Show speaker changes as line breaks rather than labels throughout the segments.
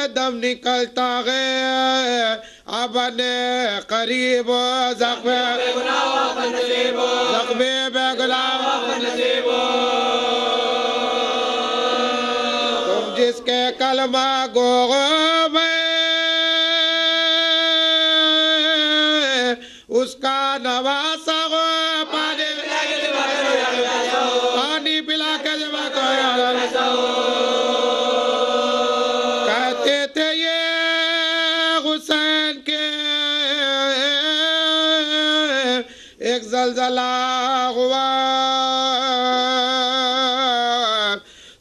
دم نکلتا ہے ابن قریب زخم بے گناہ تم جس کے کلمہ گو میں اس کا نواسا ہو پانی پلا کے جمع کہتے تھے یہ حسین کے ایک زلزلہ ہوا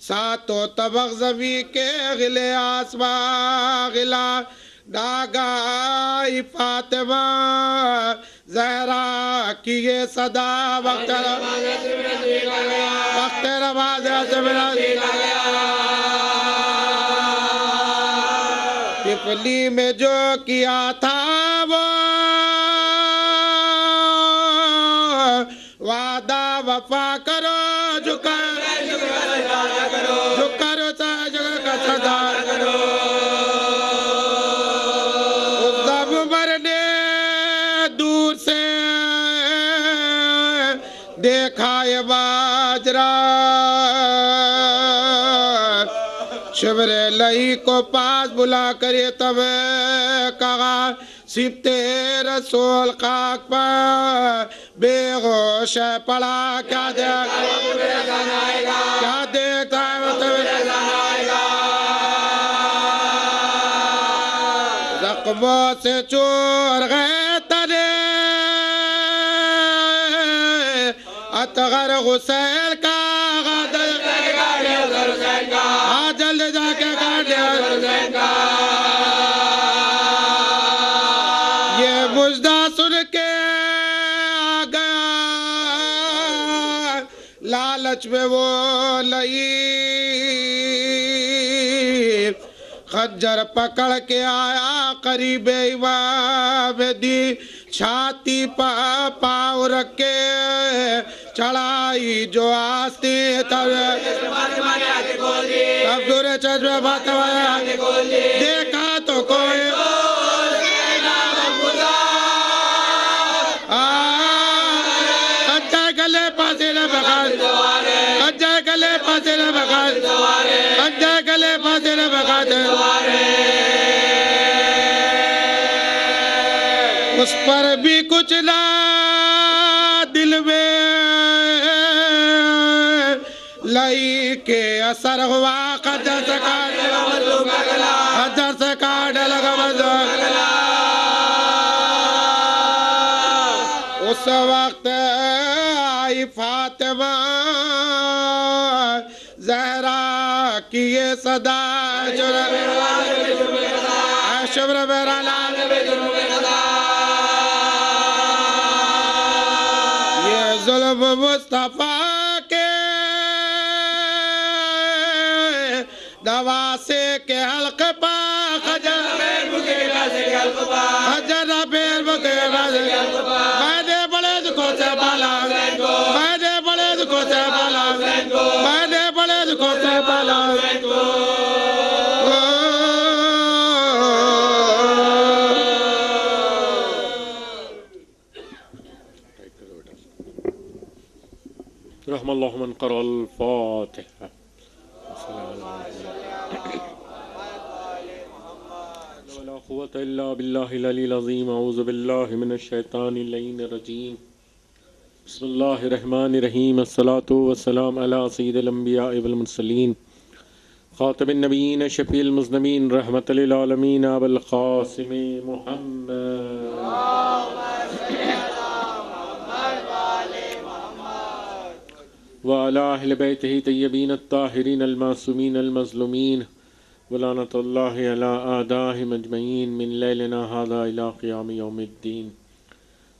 ساتوں طبق زمین کے غلے آسمان غلا ناگاہی فاطمہ زہرا کی یہ صدا وقت نماز سے میرا طفلی میں جو کیا تھا وہ وعدہ وفا کرو جھکر کا صدا کرو زب مرنے دور سے دیکھا یہ باجرہ شبر لئی کو پاس بلا کر یہ تمہیں کہا سبت رسول خاک پر بے ہوش پڑا کیا دیکھتا ہے وہ زخموں سے چور گئے تنے اطغر حسین کا جلد جا کے یہ مجدہ سن کے آ گیا لالچ میں وہ لئی خنجر پکڑ کے آیا قریب امام دی چھاتی پاؤں رکھ کے چڑھائی جو آستی تب دورے چشمے بات دیکھا تو کوئی خنجر گلے پاسے نہ بغل خنجر گلے پاسے نہ بغل خنجر گلے پاسے نہ بغل اس پر بھی کچھ نہ دل میں لئی کے اثر ہوا خنجر سے کاٹنے لگا مظلوم اس وقت آئی فاطمہ زہرا کی یہ صدا شبر میرا لال یہ ظلم مصطفیٰ کے نواسے کے حلقے پا خجر پیر بکے میں نے بڑے دکھوں سے بالا میں نے بڑے دکھوں سے بالا میں نے بڑے دکھوں سے بالا
رحم اللہ من قرأ الفاتحہ ولا قوة الا باللہ العلی العظیم اعوذ باللہ من الشیطان اللعین الرجیم بسم اللہ الرحمن الرحیم الصلاة والسلام علی سید الانبیاء والمرسلین خاتم النبیین شفیع المذنبین رحمت للعالمین ابو القاسم محمد وعلى أهل بيته طيبين الطاهرين المعصومين المظلومين ولعنة الله على أعدائهم أجمعين من ليلنا هذا إلى قيام يوم الدين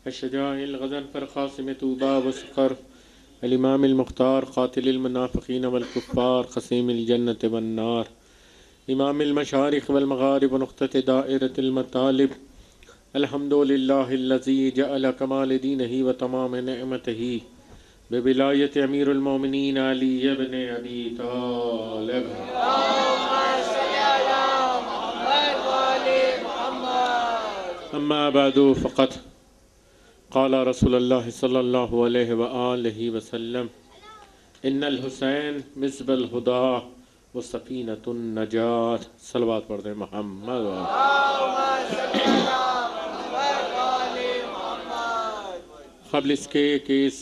الشجاع الغضنفر قاسم طوبى وسقر الإمام المختار قاتل المنافقين والكفار قسيم الجنة والنار إمام المشارق والمغارب ونقطة دائرة المطالب الحمد لله الذي جعل كمال دينه وتمام نعمته بولایت امیر المومنین علی ابن ابی طالب أما بعد فقد قال رسول الله صلى الله عليه وآله وسلم إن الحسين مصباح الهدى وسفينة النجاة. صلوات پڑھ دیں محمد. قبل اس کے کہ اس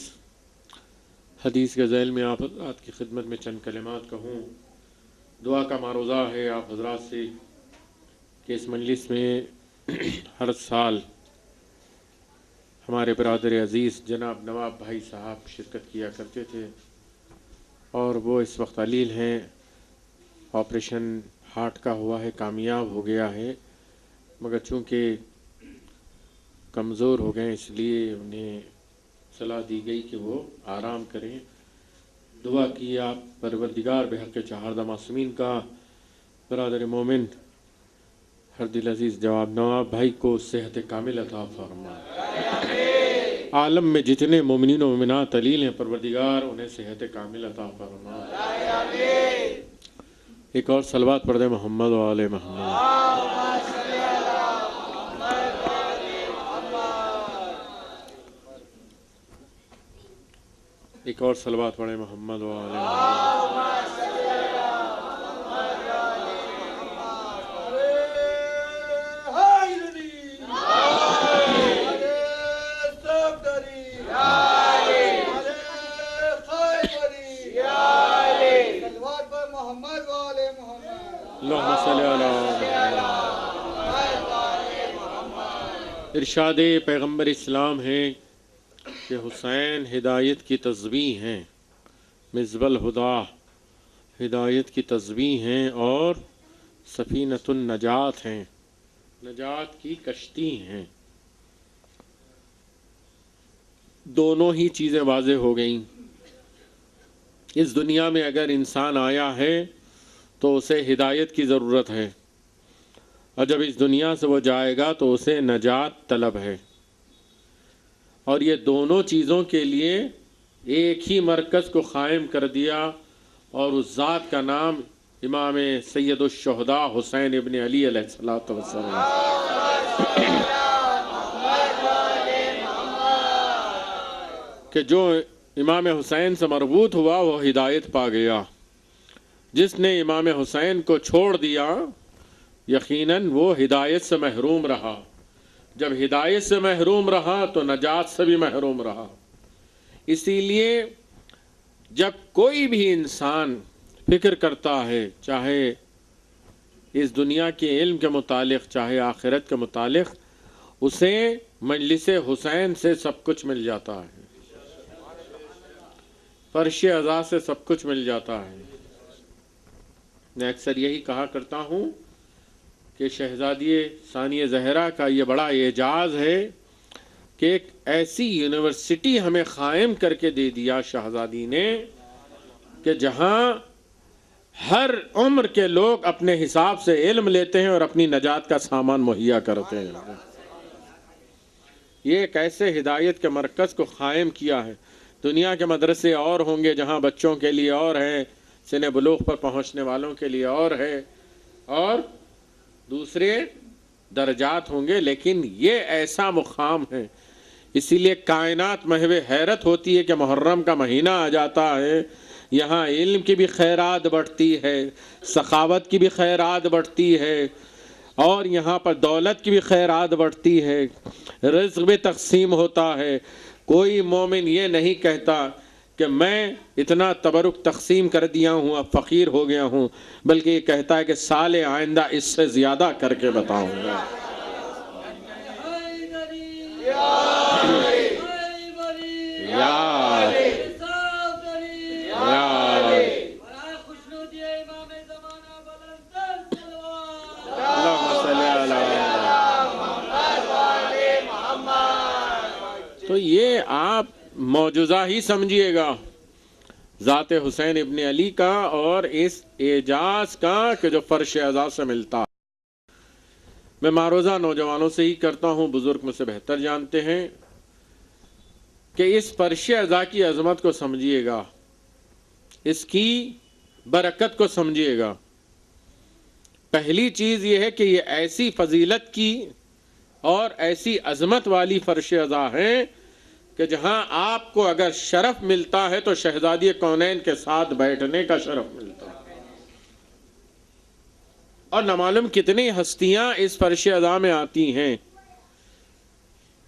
حدیث کے ذیل میں آپ حضرات کی خدمت میں چند کلمات کہوں، دعا کا معروضہ ہے آپ حضرات سے کہ اس مجلس میں ہر سال ہمارے برادر عزیز جناب نواب بھائی صاحب شرکت کیا کرتے تھے، اور وہ اس وقت علیل ہیں، آپریشن ہارٹ کا ہوا ہے، کامیاب ہو گیا ہے، مگر چونکہ کمزور ہو گئے اس لیے انہیں صلاح دی گئی کہ وہ آرام کریں. دعا کی آپ پروردگار بحق چہاردہ معصومین کا برادر مومن ہر دل عزیز جواب نواب بھائی کو صحت کامل عطا فرمائے. عالم میں جتنے مومنین و مومنات علیل ہیں پروردگار انہیں صحت کامل عطا فرمائے. ایک اور صلوات پڑھ دیں محمد و آل محمد. ایک اور صلوات پڑھیں محمد و آل محمد. اللہم صلی علی محمد. ارشاد پیغمبر اسلام ہے کہ حسین ہدایت کی تضبیح ہیں، مصباح الہدی ہدایت کی تضبیح ہیں، اور سفینۃ النجات ہیں، نجات کی کشتی ہیں. دونوں ہی چیزیں واضح ہو گئیں. اس دنیا میں اگر انسان آیا ہے تو اسے ہدایت کی ضرورت ہے، اور جب اس دنیا سے وہ جائے گا تو اسے نجات طلب ہے. اور یہ دونوں چیزوں کے لیے ایک ہی مرکز کو قائم کر دیا، اور اس ذات کا نام امام سید الشہداء حسین ابن علی علیہ السلام. کہ جو امام حسین سے مربوط ہوا وہ ہدایت پا گیا، جس نے امام حسین کو چھوڑ دیا یقیناً وہ ہدایت سے محروم رہا. جب ہدایت سے محروم رہا تو نجات سے بھی محروم رہا. اسی لیے جب کوئی بھی انسان فکر کرتا ہے، چاہے اس دنیا کے علم کے متعلق چاہے آخرت کے متعلق، اسے مجلس حسین سے سب کچھ مل جاتا ہے، فرش عزا سے سب کچھ مل جاتا ہے. میں اکثر یہی کہا کرتا ہوں کہ شہزادی ثانیہ زہرا کا یہ بڑا اعجاز ہے کہ ایک ایسی یونیورسٹی ہمیں قائم کر کے دے دیا شہزادی نے کہ جہاں ہر عمر کے لوگ اپنے حساب سے علم لیتے ہیں اور اپنی نجات کا سامان مہیا کرتے ہیں. یہ ایک ایسے ہدایت کے مرکز کو قائم کیا ہے. دنیا کے مدرسے اور ہوں گے جہاں بچوں کے لیے اور ہیں، سن بلوغ پر پہنچنے والوں کے لیے اور ہے، اور دوسرے درجات ہوں گے، لیکن یہ ایسا مقام ہے. اسی لیے کائنات محو حیرت ہوتی ہے کہ محرم کا مہینہ آ جاتا ہے، یہاں علم کی بھی خیرات بڑھتی ہے، سخاوت کی بھی خیرات بڑھتی ہے، اور یہاں پر دولت کی بھی خیرات بڑھتی ہے، رزق بھی تقسیم ہوتا ہے. کوئی مومن یہ نہیں کہتا کہ میں اتنا تبرک تقسیم کر دیا ہوں اب فقیر ہو گیا ہوں، بلکہ یہ کہتا ہے کہ سال آئندہ اس سے زیادہ کر کے بتاؤں گا. تو یہ آپ معجزہ ہی سمجھیے گا ذات حسین ابن علی کا، اور اس اعجاز کا کہ جو فرش اعزاز سے ملتا. میں معروضہ نوجوانوں سے ہی کرتا ہوں، بزرگ مجھ سے بہتر جانتے ہیں کہ اس فرش اعزاز کی عظمت کو سمجھیے گا، اس کی برکت کو سمجھیے گا. پہلی چیز یہ ہے کہ یہ ایسی فضیلت کی اور ایسی عظمت والی فرش عزا ہیں کہ جہاں آپ کو اگر شرف ملتا ہے تو شہزادی کونین کے ساتھ بیٹھنے کا شرف ملتا ہے. اور نہ معلوم کتنی ہستیاں اس فرش عزا میں آتی ہیں،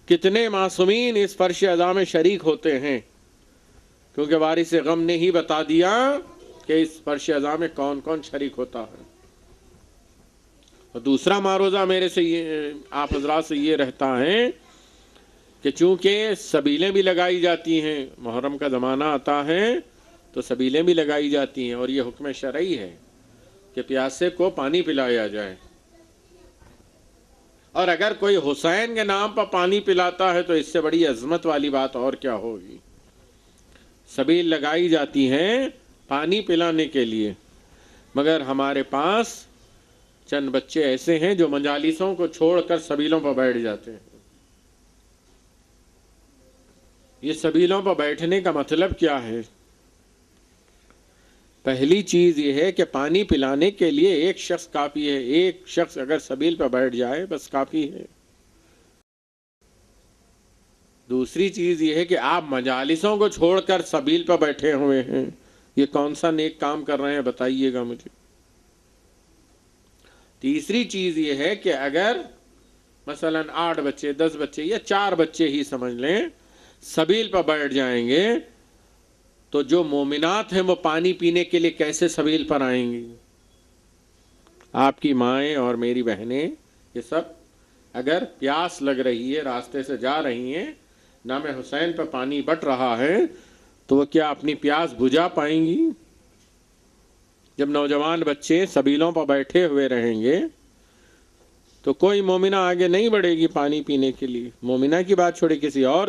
کتنے معصومین اس فرش عزا میں شریک ہوتے ہیں، کیونکہ وارث غم نے ہی بتا دیا کہ اس فرش عزا میں کون کون شریک ہوتا ہے. اور دوسرا معروضہ میرے سے آپ حضرات سے یہ رہتا ہے کہ چونکہ سبیلیں بھی لگائی جاتی ہیں، محرم کا زمانہ آتا ہے تو سبیلیں بھی لگائی جاتی ہیں، اور یہ حکم شرعی ہے کہ پیاسے کو پانی پلایا جائے. اور اگر کوئی حسین کے نام پر پانی پلاتا ہے تو اس سے بڑی عظمت والی بات اور کیا ہوگی. سبیل لگائی جاتی ہیں پانی پلانے کے لیے، مگر ہمارے پاس چند بچے ایسے ہیں جو مجالسوں کو چھوڑ کر سبیلوں پر بیٹھ جاتے ہیں. یہ سبیلوں پر بیٹھنے کا مطلب کیا ہے؟ پہلی چیز یہ ہے کہ پانی پلانے کے لیے ایک شخص کافی ہے. ایک شخص اگر سبیل پر بیٹھ جائے بس کافی ہے. دوسری چیز یہ ہے کہ آپ مجالسوں کو چھوڑ کر سبیل پر بیٹھے ہوئے ہیں. یہ کون سا نیک کام کر رہے ہیں بتائیے گا مجھے. تیسری چیز یہ ہے کہ اگر مثلا 8 بچے 10 بچے یا 4 بچے ہی سمجھ لیں سبیل پر بیٹھ جائیں گے تو جو مومنات ہیں وہ پانی پینے کے لیے کیسے سبیل پر آئیں گی؟ آپ کی مائیں اور میری بہنیں یہ سب اگر پیاس لگ رہی ہے، راستے سے جا رہی ہیں، نام حسین پر پانی بٹ رہا ہے تو وہ کیا اپنی پیاس بجھا پائیں گی؟ جب نوجوان بچے سبیلوں پر بیٹھے ہوئے رہیں گے تو کوئی مومنہ آگے نہیں بڑھے گی پانی پینے کے لیے. مومنہ کی بات چھوڑے کسی اور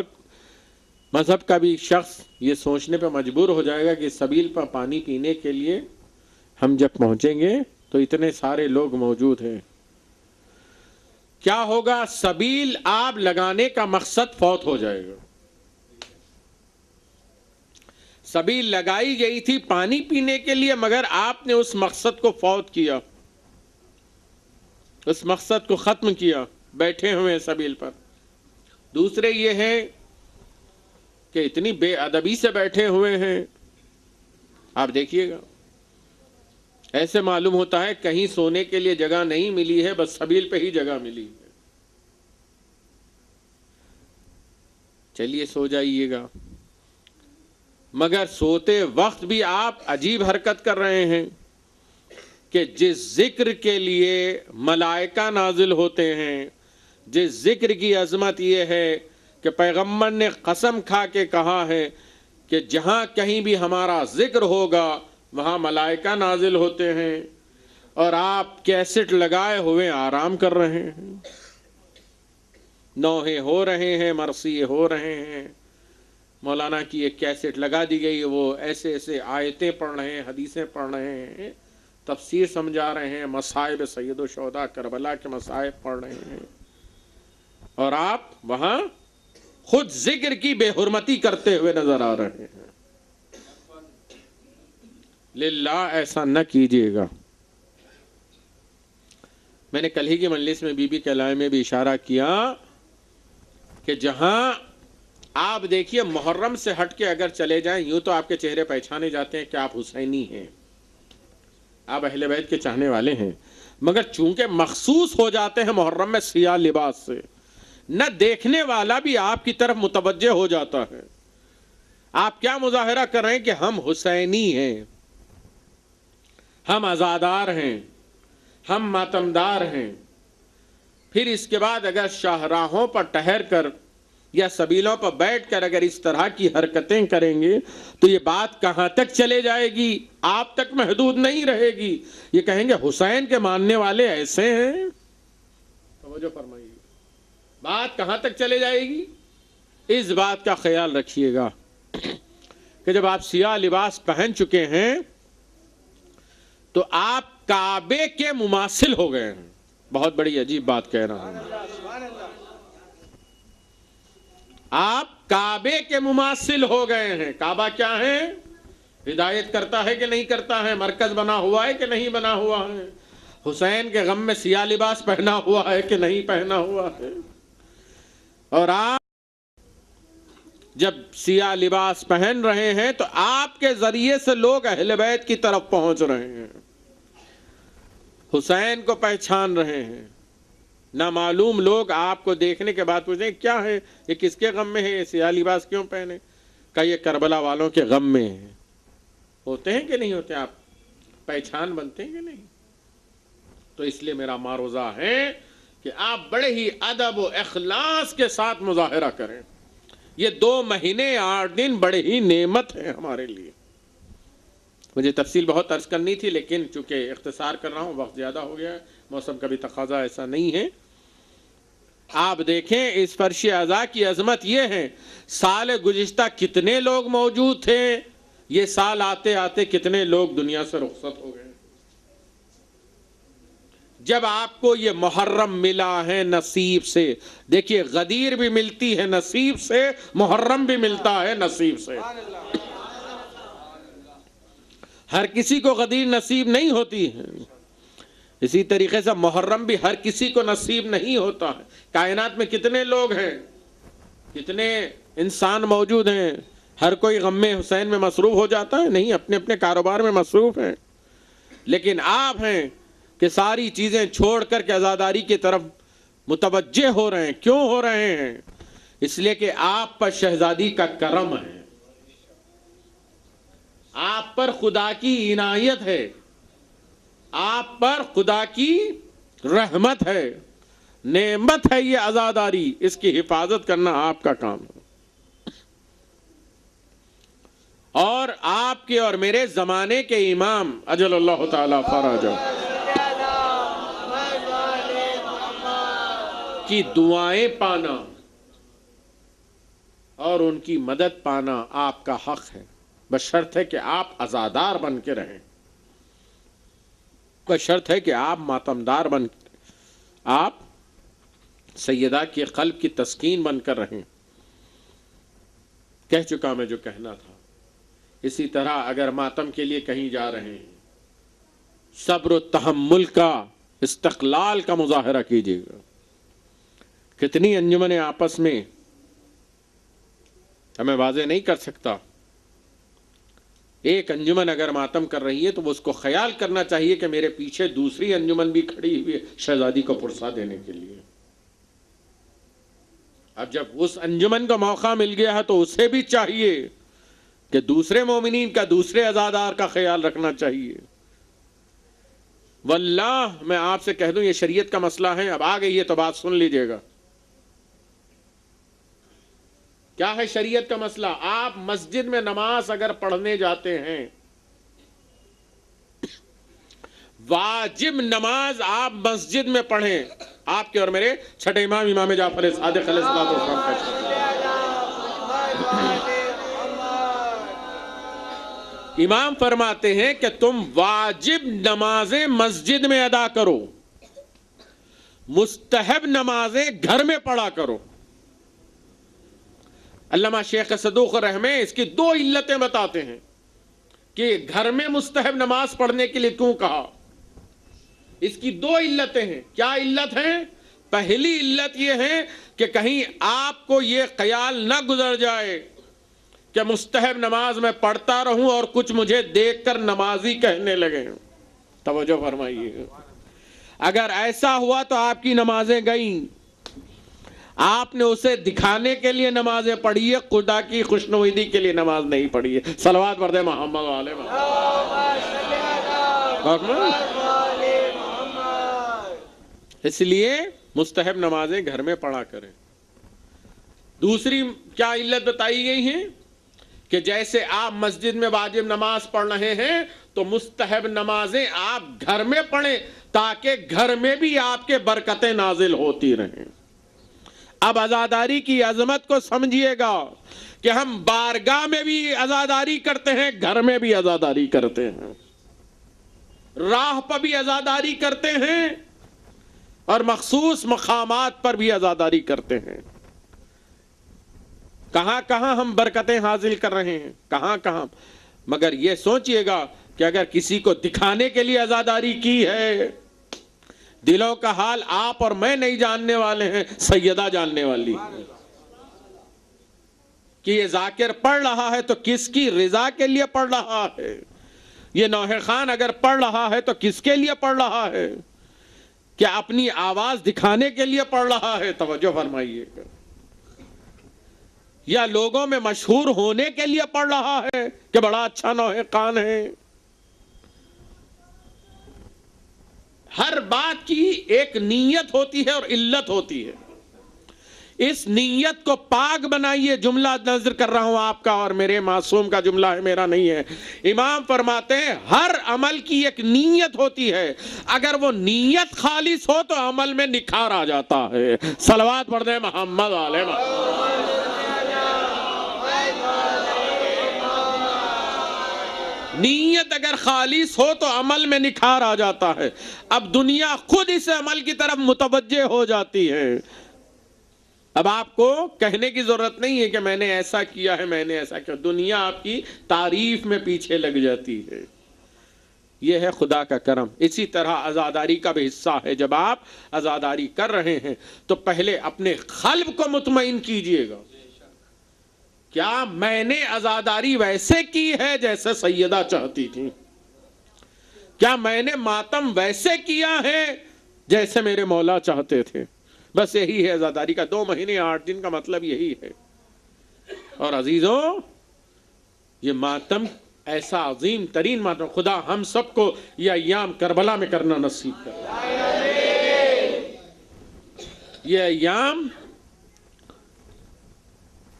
مذہب کا بھی شخص یہ سوچنے پہ مجبور ہو جائے گا کہ سبیل پر پانی پینے کے لیے ہم جب پہنچیں گے تو اتنے سارے لوگ موجود ہیں. کیا ہوگا؟ سبیل آب لگانے کا مقصد فوت ہو جائے گا. سبیل لگائی گئی تھی پانی پینے کے لیے مگر آپ نے اس مقصد کو فوت کیا، اس مقصد کو ختم کیا، بیٹھے ہوئے سبیل پر. دوسرے یہ ہے کہ اتنی بے ادبی سے بیٹھے ہوئے ہیں. آپ دیکھیے گا ایسے معلوم ہوتا ہے کہیں سونے کے لیے جگہ نہیں ملی ہے، بس سبیل پہ ہی جگہ ملی ہے. چلیے سو جائیے گا، مگر سوتے وقت بھی آپ عجیب حرکت کر رہے ہیں کہ جس ذکر کے لیے ملائکہ نازل ہوتے ہیں، جس ذکر کی عظمت یہ ہے کہ پیغمبر نے قسم کھا کے کہا ہے کہ جہاں کہیں بھی ہمارا ذکر ہوگا وہاں ملائکہ نازل ہوتے ہیں، اور آپ کیسٹ لگائے ہوئے آرام کر رہے ہیں، نوحے ہو رہے ہیں، مرثیے ہو رہے ہیں. مولانا کی ایک کیسٹ لگا دی گئی، وہ ایسے ایسے آیتیں پڑھ رہے ہیں، حدیثیں پڑھ رہے ہیں، تفسیر سمجھا رہے ہیں، مصائب سید الشہداء کربلا کے مصائب پڑھ رہے ہیں، اور آپ وہاں خود ذکر کی بے حرمتی کرتے ہوئے نظر آ رہے ہیں. للہ ایسا نہ کیجیے گا. میں نے کل ہی کی مجلس میں بی بی کے لائے میں بھی اشارہ کیا کہ جہاں آپ دیکھیے محرم سے ہٹ کے اگر چلے جائیں، یوں تو آپ کے چہرے پہچانے جاتے ہیں کہ آپ حسینی ہیں، آپ اہل بیت کے چاہنے والے ہیں، مگر چونکہ مخصوص ہو جاتے ہیں محرم میں سیاہ لباس سے، نہ دیکھنے والا بھی آپ کی طرف متوجہ ہو جاتا ہے. آپ کیا مظاہرہ کر رہے ہیں کہ ہم حسینی ہیں، ہم عزادار ہیں، ہم ماتمدار ہیں. پھر اس کے بعد اگر شاہراہوں پر ٹہر کر یا سبیلوں پر بیٹھ کر اگر اس طرح کی حرکتیں کریں گے تو یہ بات کہاں تک چلے جائے گی؟ آپ تک محدود نہیں رہے گی. یہ کہیں گے حسین کے ماننے والے ایسے ہیں. توجہ فرمائیے، بات کہاں تک چلے جائے گی؟ اس بات کا خیال رکھیے گا کہ جب آپ سیاہ لباس پہن چکے ہیں تو آپ کعبے کے مماثل ہو گئے ہیں. بہت بڑی عجیب بات کہہ رہا ہوں. آپ کعبے کے مماثل ہو گئے ہیں. کعبہ کیا ہے؟ ہدایت کرتا ہے کہ نہیں کرتا ہے؟ مرکز بنا ہوا ہے کہ نہیں بنا ہوا ہے؟ حسین کے غم میں سیاہ لباس پہنا ہوا ہے کہ نہیں پہنا ہوا ہے؟ اور آپ جب سیاہ لباس پہن رہے ہیں تو آپ کے ذریعے سے لوگ اہل بیت کی طرف پہنچ رہے ہیں، حسین کو پہچان رہے ہیں۔ نامعلوم لوگ آپ کو دیکھنے کے بعد پوچھیں کیا ہے یہ، کس کے غم میں ہے، یہ سیاہ لباس کیوں پہنے؟ کہ یہ کربلا والوں کے غم میں ہے۔ ہوتے ہیں کہ نہیں ہوتے؟ آپ پہچان بنتے ہیں کہ نہیں؟ تو اس لیے میرا معروضہ ہے کہ آپ بڑے ہی ادب و اخلاص کے ساتھ مظاہرہ کریں۔ یہ 2 مہینے 8 دن بڑے ہی نعمت ہیں ہمارے لیے۔ مجھے تفصیل بہت عرض کرنی تھی، لیکن چونکہ اختصار کر رہا ہوں، وقت زیادہ ہو گیا ہے، موسم کا بھی تقاضا ایسا نہیں ہے۔ آپ دیکھیں اس فرش اعضاء کی عظمت یہ ہے، سال گزشتہ کتنے لوگ موجود تھے، یہ سال آتے آتے کتنے لوگ دنیا سے رخصت ہو گئے۔ جب آپ کو یہ محرم ملا ہے نصیب سے، دیکھیے غدیر بھی ملتی ہے نصیب سے، محرم بھی ملتا ہے نصیب سے۔ ہر کسی کو غدیر نصیب نہیں ہوتی ہے، اسی طریقے سے محرم بھی ہر کسی کو نصیب نہیں ہوتا ہے۔ کائنات میں کتنے لوگ ہیں، کتنے انسان موجود ہیں، ہر کوئی غم حسین میں مصروف ہو جاتا ہے؟ نہیں، اپنے اپنے کاروبار میں مصروف ہیں۔ لیکن آپ ہیں کہ ساری چیزیں چھوڑ کر کے عزاداری کی طرف متوجہ ہو رہے ہیں۔ کیوں ہو رہے ہیں؟ اس لیے کہ آپ پر شہزادی کا کرم ہے، آپ پر خدا کی عنایت ہے، آپ پر خدا کی رحمت ہے، نعمت ہے یہ عزاداری، اس کی حفاظت کرنا آپ کا کام ہے۔ اور آپ کے اور میرے زمانے کے امام اجل اللہ تعالی فرجہ کی دعائیں پانا اور ان کی مدد پانا آپ کا حق ہے، بشرط ہے کہ آپ عزادار بن کے رہیں، بشرط ہے کہ آپ ماتمدار بن کے، آپ سیدہ کے قلب کی تسکین بن کر رہیں۔ کہہ چکا میں جو کہنا تھا۔ اسی طرح اگر ماتم کے لیے کہیں جا رہے ہیں، صبر و تحمل کا، استقلال کا مظاہرہ کیجیے گا۔ کتنی انجمنیں آپس میں، ہمیں واضح نہیں کر سکتا، ایک انجمن اگر ماتم کر رہی ہے تو اس کو خیال کرنا چاہیے کہ میرے پیچھے دوسری انجمن بھی کھڑی ہوئی ہے شہزادی کو پرسا دینے کے لیے۔ اب جب اس انجمن کا موقع مل گیا ہے تو اسے بھی چاہیے کہ دوسرے مومنین کا، دوسرے عزادار کا خیال رکھنا چاہیے۔ واللہ میں آپ سے کہہ دوں یہ شریعت کا مسئلہ ہے، اب آ گئی ہے تو بات سن لیجئے گا۔ کیا ہے شریعت کا مسئلہ؟ آپ مسجد میں نماز اگر پڑھنے جاتے ہیں، واجب نماز آپ مسجد میں پڑھیں، آپ کے اور میرے چھٹے امام امام جعفر صادق علیہ السلام امام فرماتے ہیں کہ تم واجب نمازیں مسجد میں ادا کرو، مستحب نمازیں گھر میں پڑھا کرو۔ علامہ شیخ صدوق رحمہ اس کی 2 علتیں بتاتے ہیں کہ گھر میں مستحب نماز پڑھنے کے لیے کیوں کہا۔ اس کی 2 علتیں ہیں۔ کیا علت ہیں؟ پہلی علت یہ ہے کہ کہیں آپ کو یہ خیال نہ گزر جائے کہ مستحب نماز میں پڑھتا رہوں اور کچھ مجھے دیکھ کر نمازی کہنے لگے۔ توجہ فرمائیے، اگر ایسا ہوا تو آپ کی نمازیں گئیں، آپ نے اسے دکھانے کے لیے نمازیں پڑھی ہے، خدا کی خوشنودی کے لیے نماز نہیں پڑھی ہے۔ صلوات پڑھ دے محمد علیہ اس لیے مستحب نمازیں گھر میں پڑھا کریں۔ دوسری کیا علت بتائی گئی ہے کہ جیسے آپ مسجد میں واجب نماز پڑھ رہے ہیں تو مستحب نمازیں آپ گھر میں پڑھیں تاکہ گھر میں بھی آپ کے برکتیں نازل ہوتی رہیں۔ اب عزاداری کی عظمت کو سمجھیے گا کہ ہم بارگاہ میں بھی عزاداری کرتے ہیں، گھر میں بھی عزاداری کرتے ہیں، راہ پر بھی عزاداری کرتے ہیں اور مخصوص مقامات پر بھی عزاداری کرتے ہیں۔ کہاں کہاں ہم برکتیں حاصل کر رہے ہیں، کہاں کہاں، مگر یہ سوچئے گا کہ اگر کسی کو دکھانے کے لیے عزاداری کی ہے، دلوں کا حال آپ اور میں نہیں جاننے والے ہیں، سیدہ جاننے والی ہے۔ کہ یہ ذاکر پڑھ رہا ہے تو کس کی رضا کے لیے پڑھ رہا ہے، یہ نوحہ خان اگر پڑھ رہا ہے تو کس کے لیے پڑھ رہا ہے، کیا اپنی آواز دکھانے کے لیے پڑھ رہا ہے؟ توجہ فرمائیے گا، یا لوگوں میں مشہور ہونے کے لیے پڑھ رہا ہے کہ بڑا اچھا نوحہ خان ہے؟ ہر بات کی ایک نیت ہوتی ہے اور علت ہوتی ہے، اس نیت کو پاک بنائیے۔ جملہ نظر کر رہا ہوں آپ کا، اور میرے معصوم کا جملہ ہے، میرا نہیں ہے۔ امام فرماتے ہیں ہر عمل کی ایک نیت ہوتی ہے، اگر وہ نیت خالص ہو تو عمل میں نکھار آ جاتا ہے۔ صلوات پڑھ دیں محمد علیہ محمد۔ نیت اگر خالص ہو تو عمل میں نکھار آ جاتا ہے۔ اب دنیا خود اس عمل کی طرف متوجہ ہو جاتی ہے۔ اب آپ کو کہنے کی ضرورت نہیں ہے کہ میں نے ایسا کیا ہے، میں نے ایسا کیا، دنیا آپ کی تعریف میں پیچھے لگ جاتی ہے۔ یہ ہے خدا کا کرم۔ اسی طرح عزاداری کا بھی حصہ ہے۔ جب آپ عزاداری کر رہے ہیں تو پہلے اپنے قلب کو مطمئن کیجئے گا، کیا میں نے عزاداری ویسے کی ہے جیسے سیدہ چاہتی تھی؟ کیا میں نے ماتم ویسے کیا ہے جیسے میرے مولا چاہتے تھے؟ بس یہی ہے عزاداری کا 2 مہینے 8 دن کا مطلب یہی ہے۔ اور عزیزوں، یہ ماتم ایسا عظیم ترین ماتم، خدا ہم سب کو یہ ایام کربلا میں کرنا نصیب کرے۔ یہ ایام،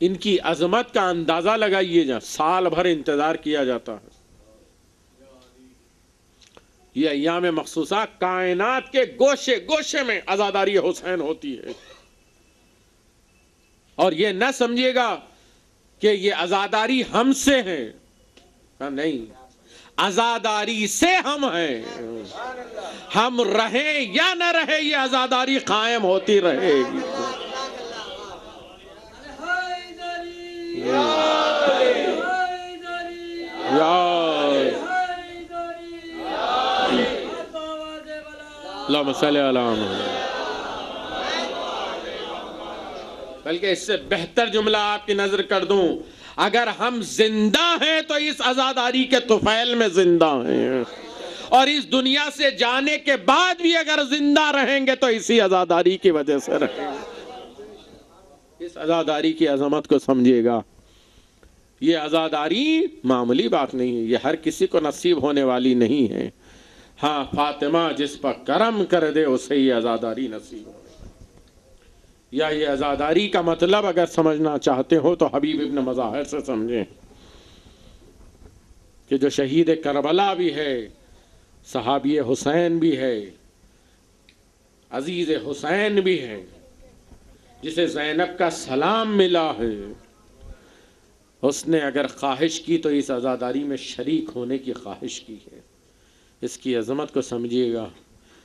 ان کی عظمت کا اندازہ لگائیے جا، سال بھر انتظار کیا جاتا ہے۔ یہ ایام مخصوصہ کائنات کے گوشے گوشے میں عزاداری حسین ہوتی ہے، اور یہ نہ سمجھیے گا کہ یہ عزاداری ہم سے ہے، نہیں، عزاداری سے ہم ہیں۔ ہم رہیں یا نہ رہیں یہ عزاداری قائم ہوتی رہے گی۔ اللہم صلی علی محمد۔ بلکہ اس سے بہتر جملہ آپ کی نظر کر دوں، اگر ہم زندہ ہیں تو اس عزاداری کے طفیل میں زندہ ہیں، اور اس دنیا سے جانے کے بعد بھی اگر زندہ رہیں گے تو اسی عزاداری کی وجہ سے رہیں گے۔ اس عزاداری کی عظمت کو سمجھے گا۔ یہ عزاداری معمولی بات نہیں ہے، یہ ہر کسی کو نصیب ہونے والی نہیں ہے۔ ہاں، فاطمہ جس پر کرم کر دے اسے یہ عزاداری نصیب ہو۔ یا یہ عزاداری کا مطلب اگر سمجھنا چاہتے ہو تو حبیب ابن مظاہر سے سمجھیں کہ جو شہید کربلا بھی ہے، صحابی حسین بھی ہے، عزیز حسین بھی ہے، جسے زینب کا سلام ملا ہے، اس نے اگر خواہش کی تو اس عزاداری میں شریک ہونے کی خواہش کی ہے۔ اس کی عظمت کو سمجھیے گا۔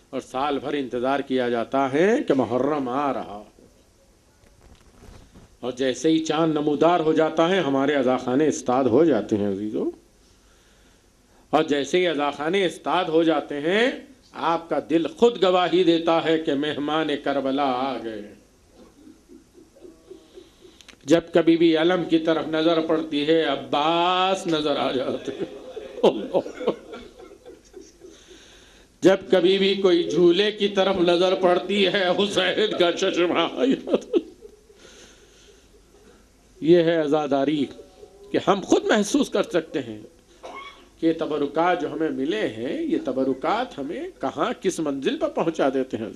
اور سال بھر انتظار کیا جاتا ہے کہ محرم آ رہا ہے، اور جیسے ہی چاند نمودار ہو جاتا ہے ہمارے عزاخانے استاد ہو جاتے ہیں عزیزو، اور جیسے ہی عزاخانے استاد ہو جاتے ہیں آپ کا دل خود گواہی دیتا ہے کہ مہمان کربلا آ گئے۔ جب کبھی بھی علم کی طرف نظر پڑتی ہے عباس نظر آ جاتے ہیں، جب کبھی بھی کوئی جھولے کی طرف نظر پڑتی ہے حسین کا چشمہ آ جاتا ہے۔ یہ ہے عزاداری کہ ہم خود محسوس کر سکتے ہیں کہ تبرکات جو ہمیں ملے ہیں، یہ تبرکات ہمیں کہاں کس منزل پر پہنچا دیتے ہیں۔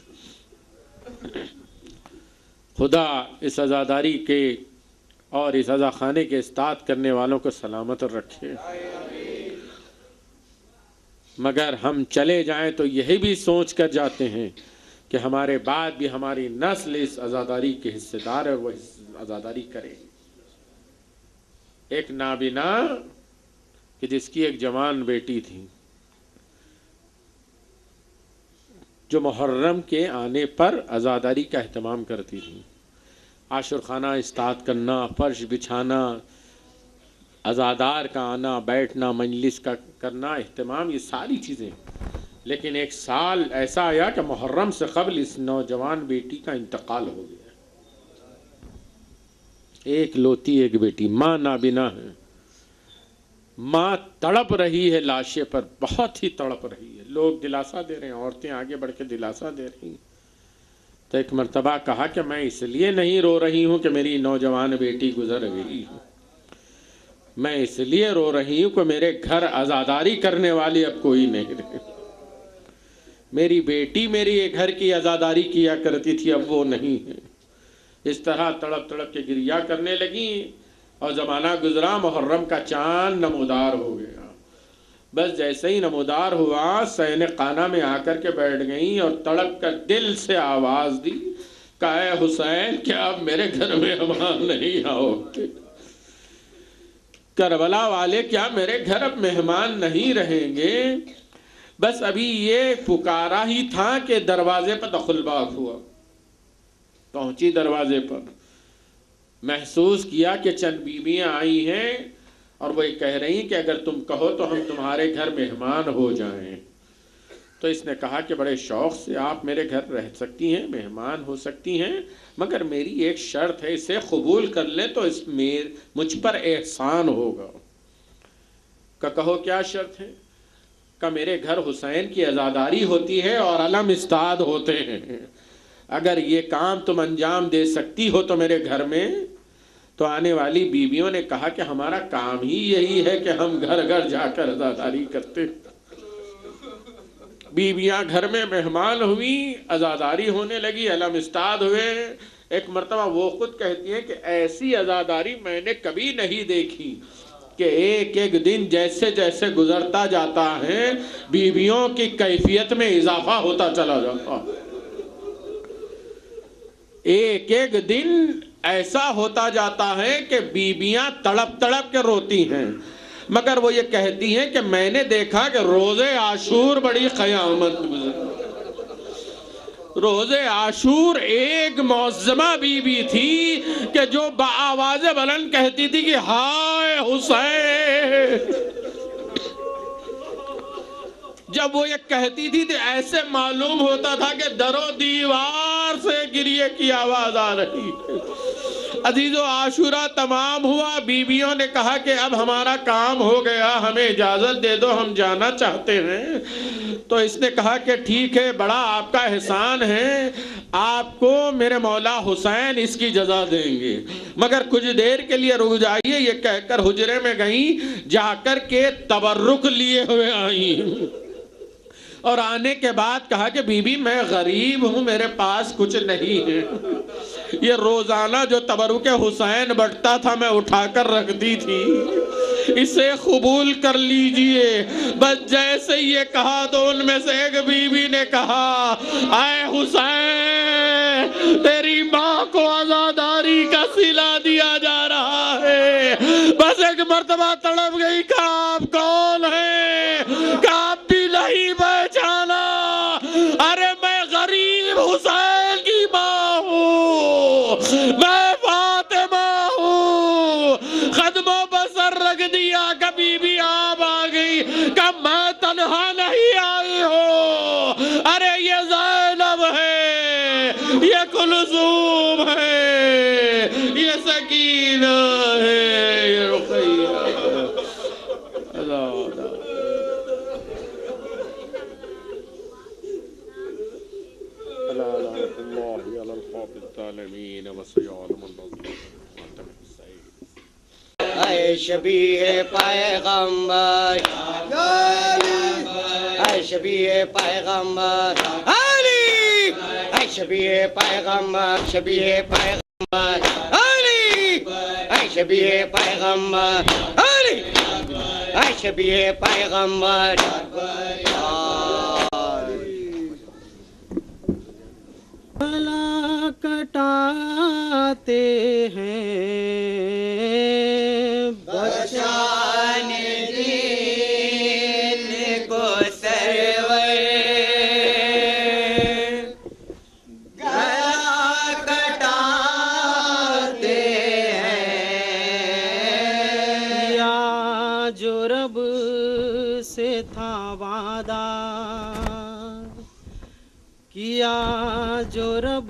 خدا اس عزاداری کے اور اس عزاخانے کے استاد کرنے والوں کو سلامت رکھے۔ مگر ہم چلے جائیں تو یہی بھی سوچ کر جاتے ہیں کہ ہمارے بعد بھی ہماری نسل اس عزاداری کے حصے دار ہے اور وہ عزاداری کرے۔ ایک نابینا کہ جس کی ایک جوان بیٹی تھی، جو محرم کے آنے پر عزاداری کا اہتمام کرتی تھی، عاشور خانہ استاد کرنا، فرش بچھانا، عزادار کا آنا بیٹھنا، مجلس کا کرنا، اہتمام، یہ ساری چیزیں۔ لیکن ایک سال ایسا آیا کہ محرم سے قبل اس نوجوان بیٹی کا انتقال ہو گیا۔ ایک لوتی ایک بیٹی، ماں نابینا ہے، ماں تڑپ رہی ہے لاشے پر، بہت ہی تڑپ رہی ہے، لوگ دلاسا دے رہے ہیں، عورتیں آگے بڑھ کے دلاسا دے رہی ہیں۔ تو ایک مرتبہ کہا کہ میں اس لیے نہیں رو رہی ہوں کہ میری نوجوان بیٹی گزر گئی، میں اس لیے رو رہی ہوں کہ میرے گھر عزاداری کرنے والی اب کوئی نہیں رہے، میری بیٹی میری گھر کی عزاداری کیا کرتی تھی، اب وہ نہیں ہے۔ اس طرح تڑپ تڑپ کے گریہ کرنے لگی، اور زمانہ گزرا، محرم کا چاند نمودار ہو گیا۔ بس جیسے ہی نمودار ہوا، صحن خانہ میں آ کر کے بیٹھ گئیں اور تڑپ کر دل سے آواز دی کہ اے حسین، کیا اب میرے گھر میں مہمان نہیں آؤ گے؟ کربلا والے، کیا میرے گھر اب مہمان نہیں رہیں گے؟ بس ابھی یہ پکارا ہی تھا کہ دروازے پر دخل باغ ہوا، پہنچی دروازے پر، محسوس کیا کہ چند بیویاں آئی ہیں اور وہ یہ کہہ رہی ہیں کہ اگر تم کہو تو ہم تمہارے گھر مہمان ہو جائیں۔ تو اس نے کہا کہ بڑے شوق سے آپ میرے گھر رہ سکتی ہیں، مہمان ہو سکتی ہیں، مگر میری ایک شرط ہے، اسے قبول کر لیں تو مجھ پر احسان ہوگا۔ کہو کیا شرط ہے؟ کہ میرے گھر حسین کی عزاداری ہوتی ہے اور علم استاد ہوتے ہیں، اگر یہ کام تم انجام دے سکتی ہو تو میرے گھر میں۔ تو آنے والی بیویوں نے کہا کہ ہمارا کام ہی یہی ہے کہ ہم گھر گھر جا کر عزاداری کرتے۔ بیویاں گھر میں مہمان ہوئی، عزاداری ہونے لگی، علم استاد ہوئے۔ ایک مرتبہ وہ خود کہتی ہیں کہ ایسی عزاداری میں نے کبھی نہیں دیکھی کہ ایک ایک دن جیسے جیسے گزرتا جاتا ہے بیویوں کی کیفیت میں اضافہ ہوتا چلا جاتا ہے۔ ایک ایک دن ایسا ہوتا جاتا ہے کہ بیویاں تڑپ تڑپ کے روتی ہیں، مگر وہ یہ کہتی ہیں کہ میں نے دیکھا کہ روز عاشور بڑی قیامت گزر۔ روز عاشور ایک معظمہ بیوی تھی کہ جو بآواز بلند کہتی تھی کہ ہائے حسین۔ جب وہ یہ کہتی تھی تو ایسے معلوم ہوتا تھا کہ در و دیوار سے گریے کی آواز آ رہی ہے۔ عزیزو، عاشورہ تمام ہوا، بیویوں نے کہا کہ اب ہمارا کام ہو گیا، ہمیں اجازت دے دو، ہم جانا چاہتے ہیں۔ تو اس نے کہا کہ ٹھیک ہے، بڑا آپ کا احسان ہے، آپ کو میرے مولا حسین اس کی جزا دیں گے، مگر کچھ دیر کے لیے رک جائیے۔ یہ کہہ کر حجرے میں گئیں، جا کر کے تبرک لیے ہوئے آئیں، اور آنے کے بعد کہا کہ بی بی میں غریب ہوں، میرے پاس کچھ نہیں ہے، یہ روزانہ جو تبرک حسین بٹتا تھا میں اٹھا کر رکھتی تھی، اسے قبول کر لیجئے۔ بس جیسے یہ کہا تو ان میں سے ایک بی بی نے کہا اے حسین، تیری ماں کو عزاداری کا صلہ دیا جا رہا ہے۔ بس ایک مرتبہ تڑپ گئی کہ آپ کون ہیں؟ کہ آپ بھی نہیں پہچانا؟ ارے میں غریب حسین کی ماں ہوں، میں فاطمہ ہوں۔ قدموں پر سر رکھ دیا، کبھی بھی آپ آ گئی کہ میں تنہا نہیں آئی ہوں۔ ارے یہ زینب ہے، یہ کلثوم ہے، یہ سکینہ ہے، یہ رقیہ ہے۔
اے شبیہ پیغمبر، اے شبیہ پیغمبر علی، اے شبیہ پیغمبر، شبیہ پیغمبر علی، اے شبیہ پیغمبر علی، اے شبیہ پیغمبر۔ گلا کٹاتے ہیں بچانے دین کو سرور، گلا کٹاتے ہیں یا جو رب سے تھا وعدہ، کیا جو رب